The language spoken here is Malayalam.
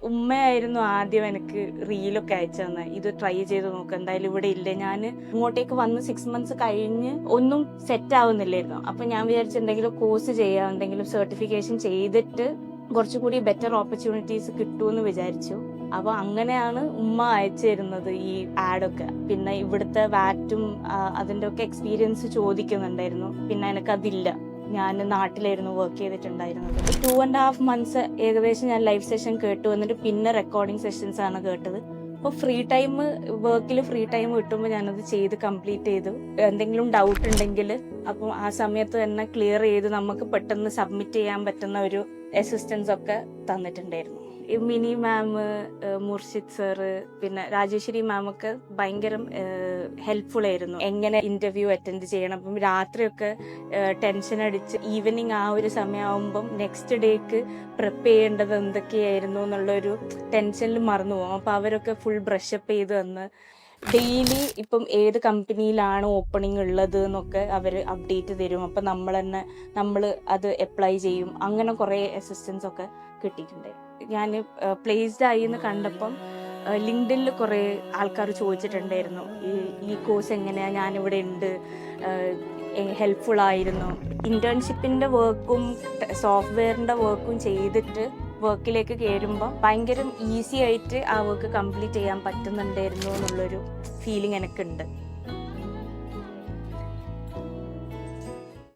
ഉമ്മയായിരുന്നു ആദ്യം എനിക്ക് റീലൊക്കെ അയച്ചു തന്നെ. ഇത് ട്രൈ ചെയ്ത് നോക്ക്, എന്തായാലും ഇവിടെ ഇല്ലേ. ഞാൻ ഇങ്ങോട്ടേക്ക് വന്ന് 6 months കഴിഞ്ഞ് ഒന്നും സെറ്റ് ആവുന്നില്ലായിരുന്നു. അപ്പൊ ഞാൻ വിചാരിച്ചു എന്തെങ്കിലും കോഴ്സ് ചെയ്യാം, എന്തെങ്കിലും സർട്ടിഫിക്കേഷൻ ചെയ്തിട്ട് കുറച്ചുകൂടി ബെറ്റർ ഓപ്പർച്യൂണിറ്റീസ് കിട്ടുമെന്ന് വിചാരിച്ചു. അപ്പൊ അങ്ങനെയാണ് ഉമ്മ അയച്ചു തരുന്നത് ഈ ആഡൊക്കെ. പിന്നെ ഇവിടുത്തെ വാറ്റും അതിൻ്റെ ഒക്കെ എക്സ്പീരിയൻസ് ചോദിക്കുന്നുണ്ടായിരുന്നു. പിന്നെ എനിക്കതില്ല, ഞാൻ നാട്ടിലായിരുന്നു വർക്ക് ചെയ്തിട്ടുണ്ടായിരുന്നത്. 2.5 months ഏകദേശം ഞാൻ ലൈവ് സെഷൻ കേട്ടു. എന്നിട്ട് പിന്നെ റെക്കോർഡിംഗ് സെഷൻസ് ആണ് കേട്ടത്. അപ്പോൾ വർക്കിൽ ഫ്രീ ടൈം കിട്ടുമ്പോൾ ഞാനത് ചെയ്ത് കംപ്ലീറ്റ് ചെയ്തു. എന്തെങ്കിലും ഡൗട്ട് ഉണ്ടെങ്കിൽ അപ്പോൾ ആ സമയത്ത് തന്നെ ക്ലിയർ ചെയ്ത് നമുക്ക് പെട്ടെന്ന് സബ്മിറ്റ് ചെയ്യാൻ പറ്റുന്ന ഒരു അസിസ്റ്റൻസ് ഒക്കെ തന്നിട്ടുണ്ടായിരുന്നു. മിനി മാം, മുർഷിദ് സാറ്, പിന്നെ രാജേശ്വരി മാം ഒക്കെ ഭയങ്കര ഹെൽപ്ഫുൾ ആയിരുന്നു. എങ്ങനെ ഇന്റർവ്യൂ അറ്റൻഡ് ചെയ്യണം. അപ്പം രാത്രിയൊക്കെ ടെൻഷൻ അടിച്ച് ഈവനിങ് ആ ഒരു സമയമാകുമ്പം നെക്സ്റ്റ് ഡേക്ക് പ്രിപ്പയർ ചെയ്യേണ്ടത് എന്തൊക്കെയായിരുന്നു എന്നുള്ളൊരു ടെൻഷനിൽ മറന്നു പോകും. അപ്പം അവരൊക്കെ ഫുൾ ബ്രഷപ്പ് ചെയ്ത് തന്ന് ഡെയിലി ഇപ്പം ഏത് കമ്പനിയിലാണ് ഓപ്പണിംഗ് ഉള്ളത് എന്നൊക്കെ അവർ അപ്ഡേറ്റ് തരും. അപ്പം നമ്മൾ അത് അപ്ലൈ ചെയ്യും. അങ്ങനെ കുറേ അസിസ്റ്റൻസ് ഒക്കെ കിട്ടിയിട്ടുണ്ട്. ഞാൻ പ്ലേസ്ഡ് ആയി എന്ന് കണ്ടപ്പം ലിങ്ക്ഡിനിൽ കുറേ ആൾക്കാർ ചോദിച്ചിട്ടുണ്ടായിരുന്നു, ഈ കോഴ്സ് എങ്ങനെയാണ്, ഞാനിവിടെ ഉണ്ട്, ഹെൽപ്ഫുൾ ആയിരുന്നു. ഇന്റേൺഷിപ്പിൻ്റെ വർക്കും സോഫ്റ്റ്വെയറിൻ്റെ വർക്കും ചെയ്തിട്ട് വർക്കിലേക്ക് കയറുമ്പോൾ ഭയങ്കര ഈസി ആയിട്ട് ആ വർക്ക് കംപ്ലീറ്റ് ചെയ്യാൻ പറ്റുന്നുണ്ടായിരുന്നു എന്നുള്ളൊരു ഫീലിംഗ് എനിക്കുണ്ട്.